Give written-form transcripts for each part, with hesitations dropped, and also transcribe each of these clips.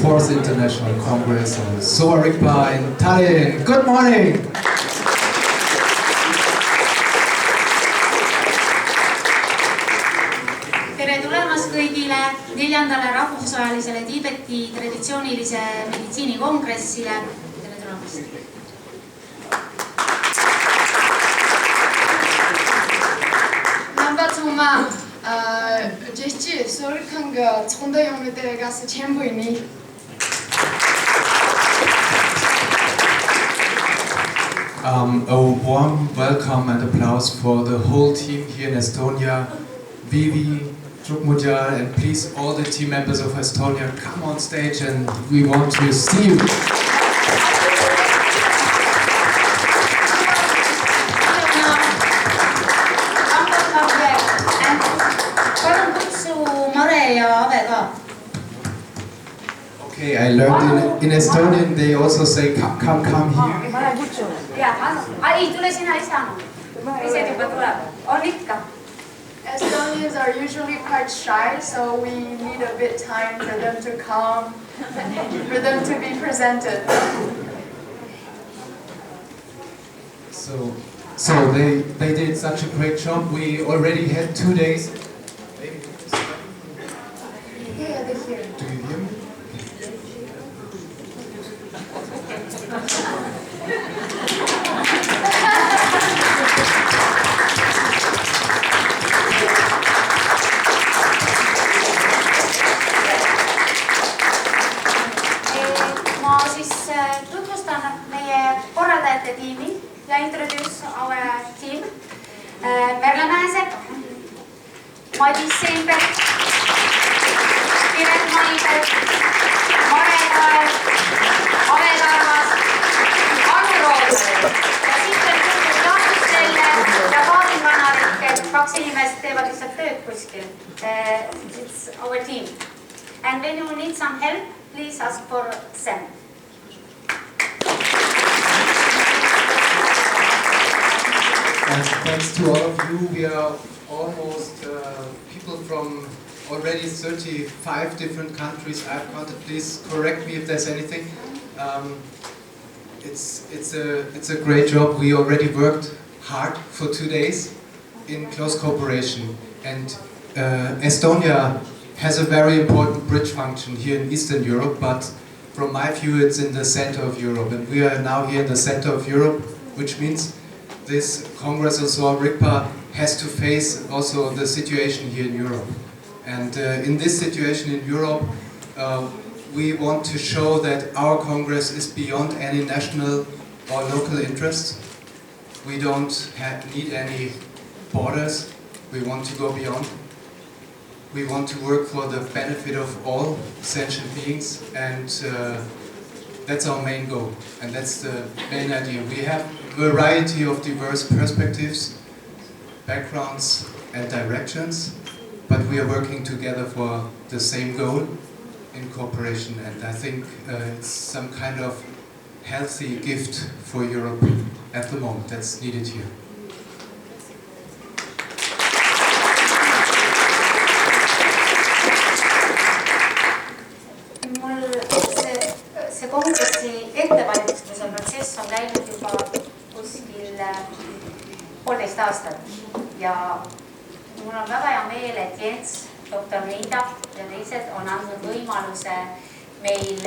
4th International Congress of Sowa Rigpa in Tallinn. Good morning! Tere tulemast kõigile 4. rahvusvahelisele Tiibeti traditsioonilise meditsiini kongressile. Tere tulemast! 제시 소리한 거 총대 용무대 가서 전부이니. A warm welcome and applause for the whole team here in Estonia. Vivi, Trukmudjal, and please all the team members of Estonia come on stage and we want to see you. Okay, I learned in Estonian they also say come here. Estonians are usually quite shy, so we need a bit time for them to come, for them to be presented. So they did such a great job. We already had 2 days. Yeah, they're here. Do you hear me? Ma siis tutvustan meie korraldajate tiimi ja introduce our team. Merle Mäesep, Madis Seenberg, Piret Maibel, Mare Kaev, Ave Tarvas, Anu Roosel ja siit veel tutvus Lahtuselle ja Kaadin Vanarik, et 2 inimest teevad lihtsalt tööd kuskil. It's our team. And when you need some help, please ask for Sam. And thanks to all of you, we are almost people from already 35 different countries. I've counted. Please correct me if there's anything. It's a great job. We already worked hard for 2 days in close cooperation, and Estonia has a very important bridge function here in Eastern Europe, but from my view it's in the center of Europe, and we are now here in the center of Europe, which means this Congress of Sowa Rigpa has to face also the situation here in Europe. And in this situation in Europe, we want to show that our Congress is beyond any national or local interests. We don't need any borders. We want to go beyond. We want to work for the benefit of all sentient beings, and that's our main goal, and that's the main idea. We have a variety of diverse perspectives, backgrounds and directions, but we are working together for the same goal in cooperation, and I think it's some kind of healthy gift for Europe at the moment that's needed here. See kongressi ettevalmistuse protsess on käinud juba kuskil 1,5 aastat ja mul on väga hea meel, et Jens, doktor Niida ja teised on andnud võimaluse meil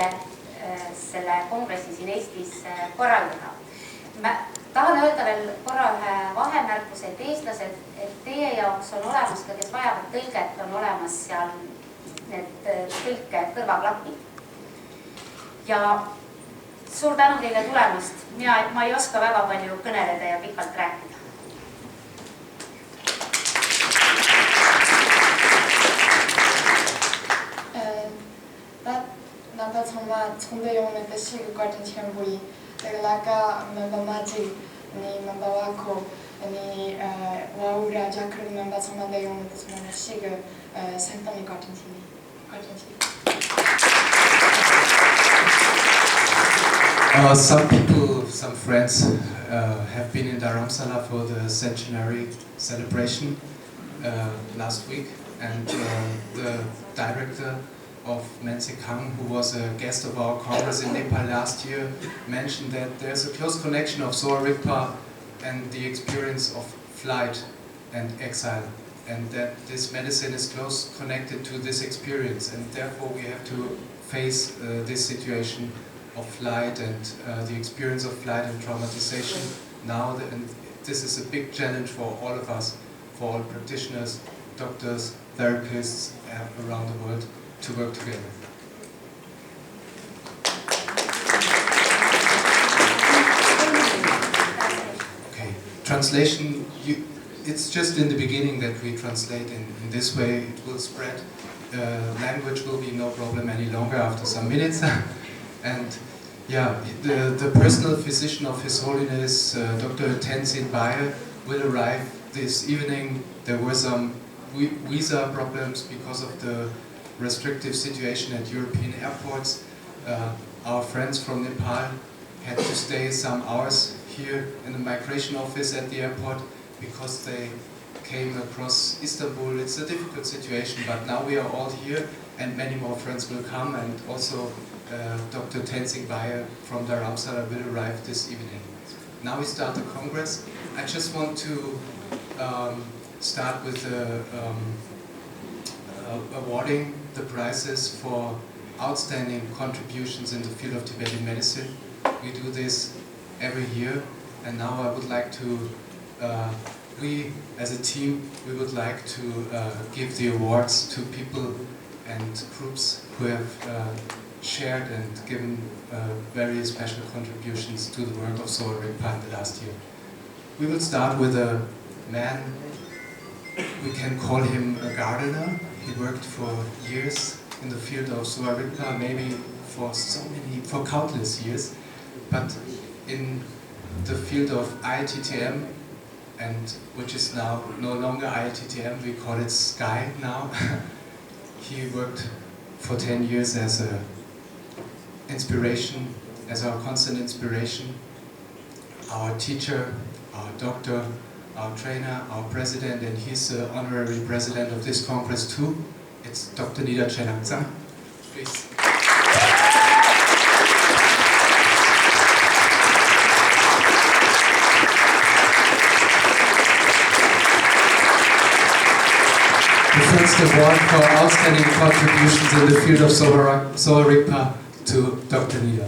selle kongressi siin Eestis korraldada. Ma tahan öelda veel korra ühe vahemärkuse, et eestlased, et teie jaoks on olemas ka, kes vajavad tõlget, on olemas seal need tõlke kõrvaklapid. Ja suur tänu teile tulemast. Ma ei oska väga palju kõneleda ja pikalt rääkida. 나타정마 총대용의 뜻이 같은 전부이 내가 멤버마지 니 멤버와고 니 와우라 자크르 멤버 정마대용의 뜻이 생동이 같은 팀이 같은 팀. Some people, some friends have been in Dharamsala for the centenary celebration last week, and the director of Mansi Kang, who was a guest of our Congress in Nepal last year, mentioned that there's a close connection of Sowa Rigpa and the experience of flight and exile, and that this medicine is close connected to this experience, and therefore we have to face this situation of flight and the experience of flight and traumatization now, and this is a big challenge for all of us, for all practitioners, doctors, therapists around the world to work together. Okay, translation, it's just in the beginning that we translate in this way. It will spread. Language will be no problem any longer after some minutes. And yeah, the personal physician of His Holiness, Dr. Tenzin Baye, will arrive this evening. There were some visa problems because of the restrictive situation at European airports. Our friends from Nepal had to stay some hours here in the migration office at the airport because they came across Istanbul. It's a difficult situation, but now we are all here and many more friends will come, and also Dr. Tenzin Baye from Dharamsala will arrive this evening. Now we start the Congress. I just want to start with awarding the prizes for outstanding contributions in the field of Tibetan medicine. We do this every year, and now I would like to, we as a team, we would like to give the awards to people and groups who have shared and given very special contributions to the work of Sowa Rigpa in the last year. We will start with a man, we can call him a gardener. He worked for years in the field of Sowa Rigpa, maybe for countless years, but in the field of IITTM, and which is now no longer IITTM, we call it SKY now. He worked for 10 years as a inspiration, as our constant inspiration, our teacher, our doctor, our trainer, our president, and he's the honorary president of this Congress too. It's Dr. Nida Chenangza. Please. The first award for outstanding contributions in the field of Sowa Rigpa to Dr. Nida.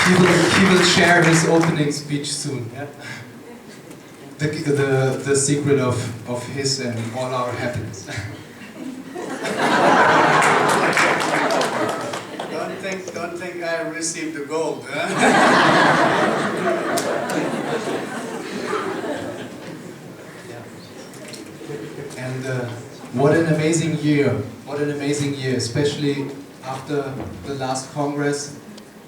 He will share his opening speech soon. Yeah? The secret of his and all our happiness. Don't think I received the gold. Huh? And what an amazing year! What an amazing year, especially after the last Congress.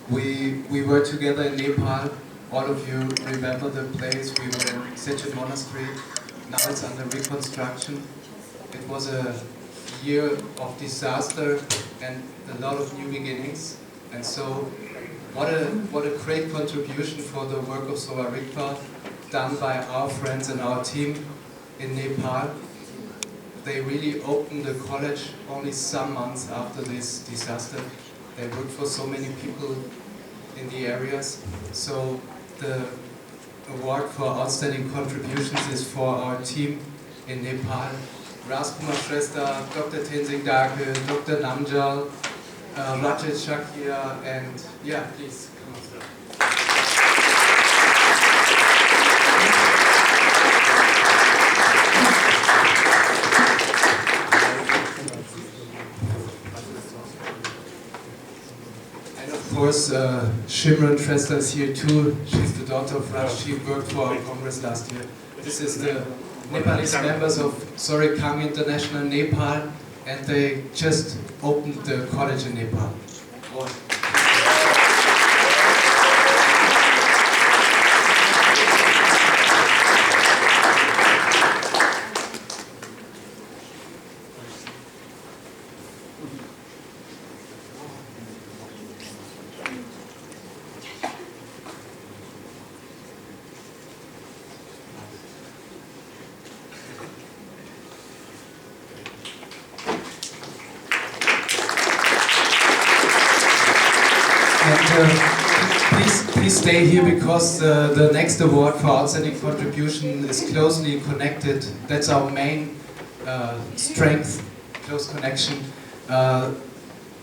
We were together in Nepal. All of you remember the place. We were in Sechet Monastery. Now it's under reconstruction. It was a year of disaster and a lot of new beginnings. And so, what a great contribution for the work of Sowa Rigpa done by our friends and our team in Nepal. They really opened the college only some months after this disaster. They worked for so many people in the areas. So the award for outstanding contributions is for our team in Nepal. Raskumar Shrestha, Dr. Tenzin Dake, Dr. Namjal, Rajesh Shakya, and yeah, please come on. Of course, Shimran Shrestha is here too. She's the daughter of Raj. She worked for our Congress last year. This is the Nepalese members of Sorik Kang International Nepal, and they just opened the college in Nepal. please stay here because the next award for outstanding contribution is closely connected. That's our main strength, close connection.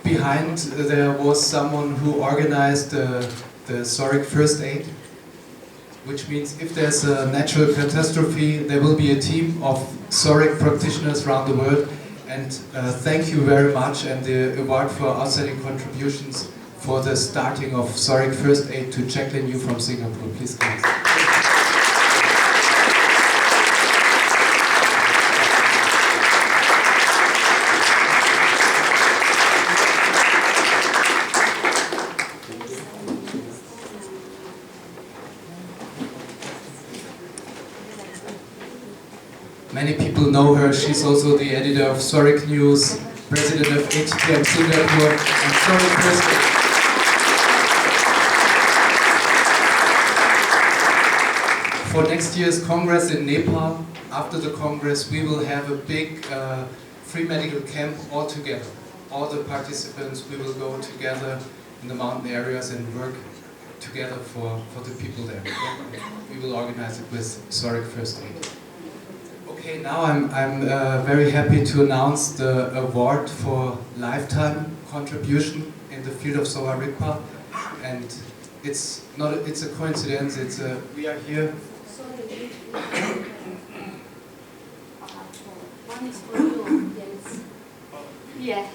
Behind there was someone who organized the Zurich First Aid, which means if there's a natural catastrophe, there will be a team of Zurich practitioners around the world. And thank you very much, and the award for outstanding contributions for the starting of Zurich First Aid to Jacqueline Yu from Singapore. Please come. Many people know her. She's also the editor of Zurich News, president of HTM Singapore, and Zurich First Aid. For next year's Congress in Nepal, after the Congress, we will have a big free medical camp all together. All the participants, we will go together in the mountain areas and work together for the people there. We will organize it with Zurich First Aid. Okay, now I'm very happy to announce the award for lifetime contribution in the field of Sowa Rigpa, and it's a coincidence. We are here. Sorry. One is for you, yes. Yeah.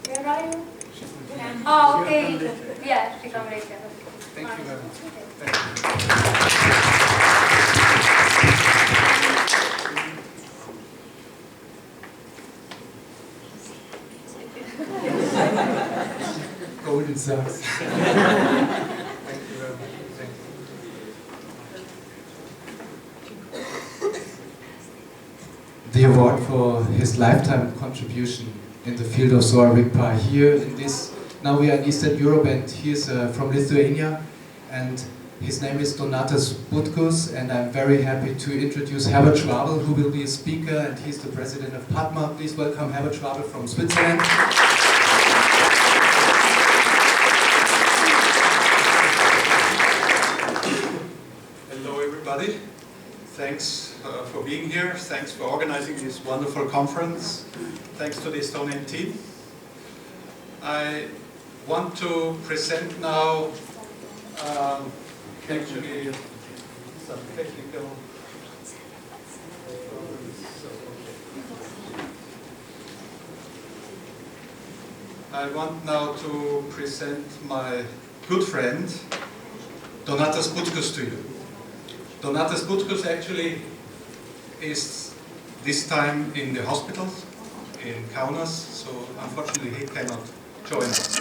Where are you? Oh, okay. Yeah, she come later. Thank you very much. Golden socks. Thank you very much. Thank you. The award for his lifetime contribution in the field of Sowa Rigpa here in this. Now we are in Eastern Europe, and he is from Lithuania, and his name is Donatas Butkus, and I'm very happy to introduce Herbert Schwabel, who will be a speaker, and he's the president of Padma. Please welcome Herbert Schwabel from Switzerland. Hello everybody. Thanks for being here. Thanks for organizing this wonderful conference. Thanks to the Estonian team. I want to present now actually some technical problems. I want now to present my good friend Donatas Butkus to you. Donatas Butkus actually is this time in the hospital in Kaunas, so unfortunately he cannot join us.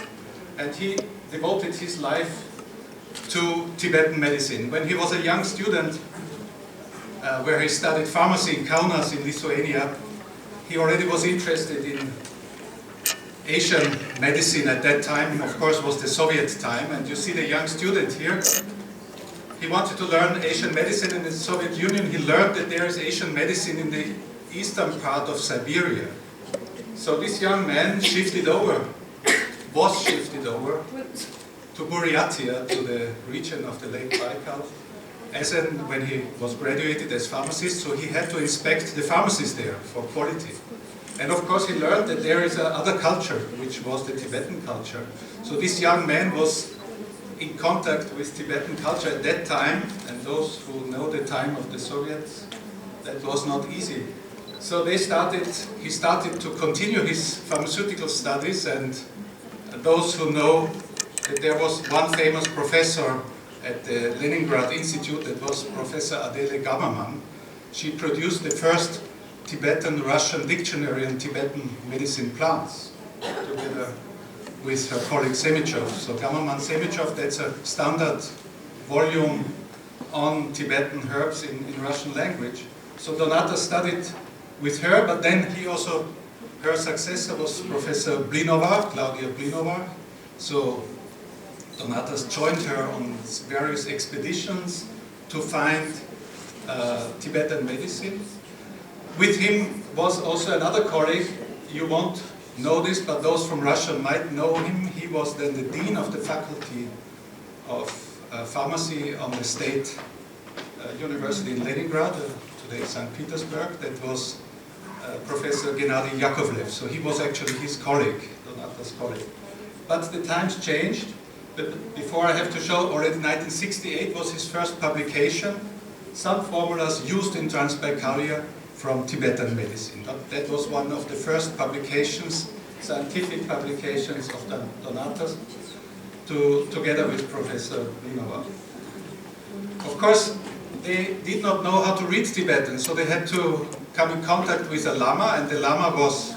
And he devoted his life to Tibetan medicine. When he was a young student, where he studied pharmacy in Kaunas in Lithuania, he already was interested in Asian medicine at that time. Of course, was the Soviet time, and you see the young student here. He wanted to learn Asian medicine in the Soviet Union. He learned that there is Asian medicine in the eastern part of Siberia. So this young man was shifted over to Buryatia, to the region of the Lake Baikal, when he was graduated as pharmacist, so he had to inspect the pharmacies there for quality. And of course he learned that there is another culture, which was the Tibetan culture. So this young man was in contact with Tibetan culture at that time, and those who know the time of the Soviets, that was not easy. So he started to continue his pharmaceutical studies, and those who know that there was one famous professor at the Leningrad Institute, that was Professor Adele Gammermann. She produced the first Tibetan-Russian dictionary on Tibetan medicine plants, together with her colleague Semichov. So Gammermann-Semichov, that's a standard volume on Tibetan herbs in Russian language. So Donatas studied with her, but then her successor was Professor Blinova, Claudia Blinova. So Donatas joined her on various expeditions to find Tibetan medicine. With him was also another colleague. You won't know this, but those from Russia might know him. He was then the dean of the faculty of pharmacy on the state university in Leningrad, today St. Petersburg. That was Professor Gennady Yakovlev. So he was actually his colleague, Donatas' colleague. But the times changed. But before I have to show, already 1968 was his first publication, Some Formulas Used in Transbaikalia from Tibetan Medicine. That was one of the first publications, scientific publications of Donatas, together with Professor Linova. Of course, they did not know how to read Tibetan, so they had to come in contact with a Lama, and the Lama was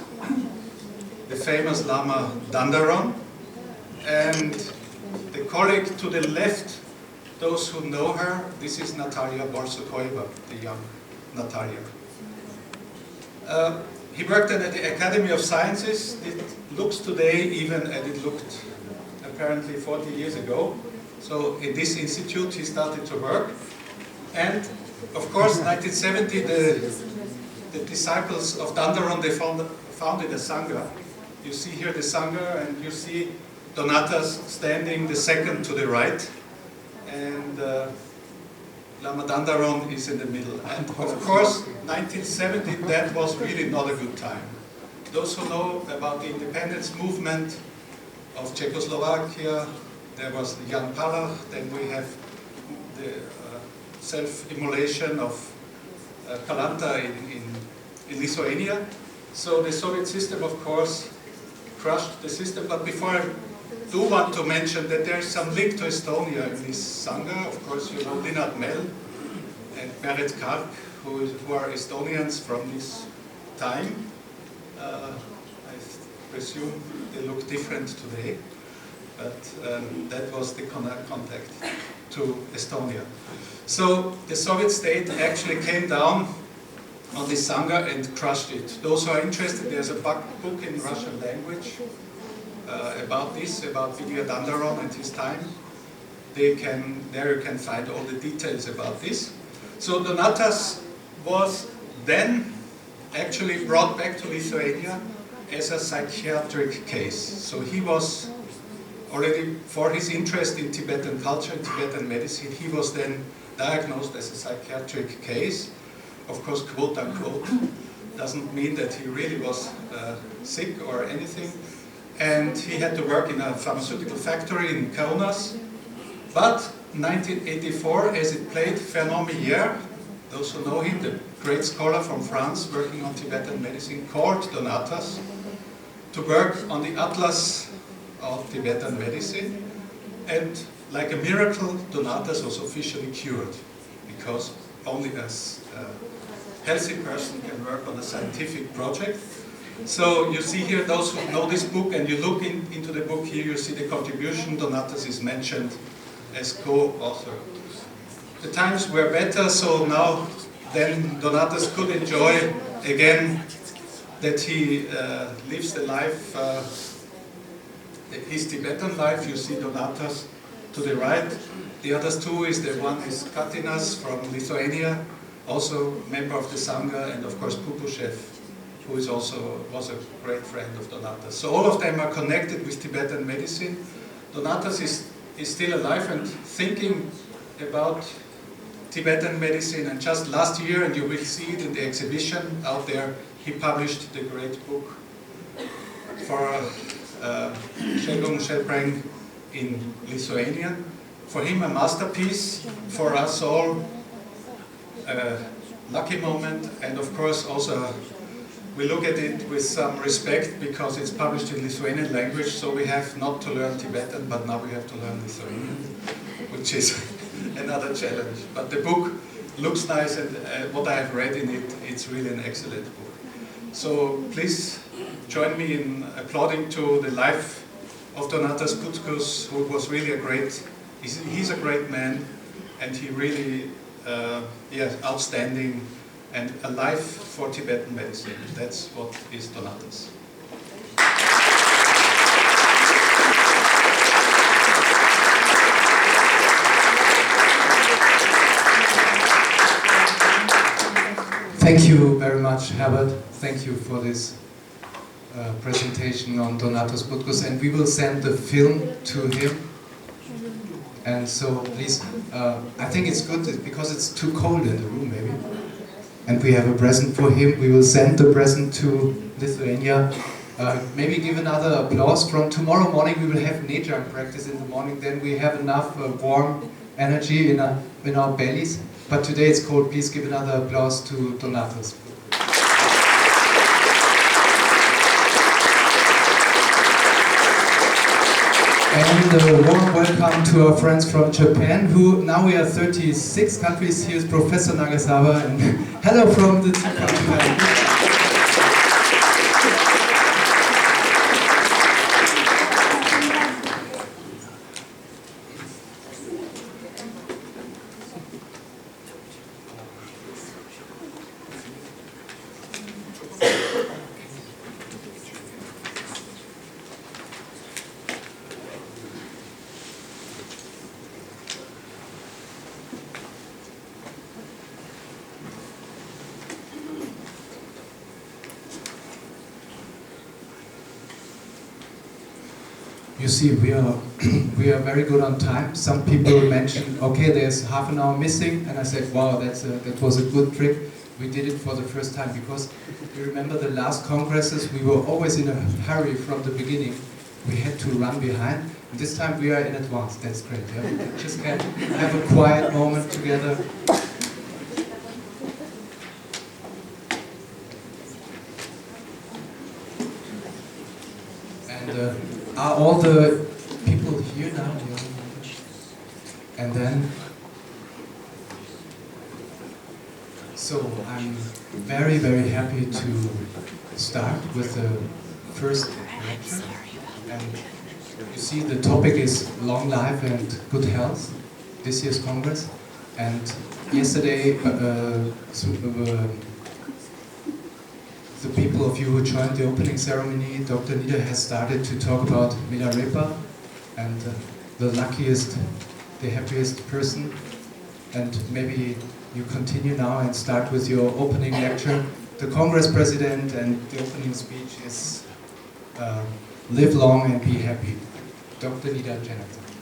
the famous Lama Dandaron. And the colleague to the left, those who know her, this is Natalia Bolsokoeva, the young Natalia. He worked at the Academy of Sciences. It looks today even as it looked apparently 40 years ago. So in this institute he started to work. And of course, 1970, the disciples of Dandaron, they founded a Sangha. You see here the Sangha, and you see Donatas standing the second to the right. And Lama Dandaron is in the middle. And of course, 1970, that was really not a good time. Those who know about the independence movement of Czechoslovakia, there was Jan Palach, then we have the self-immolation of Kalanta in Lithuania. So the Soviet system, of course, crushed the system. But before I do want to mention that there is some link to Estonia in this Sangha. Of course, you know Linard Mell and Berit Kark, who are Estonians from this time. I presume they look different today, but that was the contact to Estonia. So the Soviet state actually came down on this Sangha and crushed it. Those who are interested, there's a book in Russian language about this, about Vidya Dandaron and his time. There you can find all the details about this. So Donatas was then actually brought back to Lithuania as a psychiatric case. So he was already, for his interest in Tibetan culture and Tibetan medicine, he was then diagnosed as a psychiatric case. Of course, quote unquote, doesn't mean that he really was sick or anything. And he had to work in a pharmaceutical factory in Kaunas. But 1984, as it played, Fernand Millière, those who know him, the great scholar from France working on Tibetan medicine, called Donatas to work on the Atlas of Tibetan medicine. And like a miracle, Donatas was officially cured, because only a healthy person can work on a scientific project. So you see here those who know this book, and you look into the book here, you see the contribution. Donatas is mentioned as co-author. The times were better, so now then Donatas could enjoy again that he lives the life, his Tibetan life. You see Donatas to the right. The others two is, the one is Katinas from Lithuania, also member of the Sangha, and of course Pupushev, who was a great friend of Donatas. So all of them are connected with Tibetan medicine. Donatas is still alive and thinking about Tibetan medicine, and just last year, and you will see it in the exhibition out there, he published the great book for Shelgung Shelpreng in Lithuania. For him a masterpiece, for us all a lucky moment, and of course also we look at it with some respect because it's published in Lithuanian language, so we have not to learn Tibetan, but now we have to learn Lithuanian, which is another challenge. But the book looks nice, and what I have read in it, it's really an excellent book. So please join me in applauding to the life of Donatas Butkus, who was really a great, he's a great man, and he really, outstanding, and a life for Tibetan medicine. That's what is Donatas. Thank you very much, Herbert. Thank you for this presentation on Donatos Butkus, and we will send the film to him. And so please, I think it's good because it's too cold in the room maybe. And we have a present for him. We will send the present to Lithuania. Maybe give another applause. From tomorrow morning we will have knee jump practice in the morning. Then we have enough warm energy in our bellies. But today it's cold. Please give another applause to Donatos. And a warm welcome to our friends from Japan, who now we are 36 countries. Here's Professor Nagasawa, and hello from the two countries. You see, we are very good on time. Some people mentioned, okay, there's half an hour missing, and I said, wow, that was a good trick. We did it for the first time because you remember the last congresses, we were always in a hurry from the beginning. We had to run behind. And this time we are in advance. That's great. Yeah? We just can have a quiet moment together. And are all the people here now? And then, so I'm very, very happy to start with the first lecture. And you see, the topic is long life and good health, this year's Congress. And yesterday, the people of you who joined the opening ceremony, Dr. Nieder has started to talk about Milarepa and the luckiest, the happiest person. And maybe you continue now and start with your opening lecture. The Congress President and the opening speech is live long and be happy. Dr. Nieder Janathan.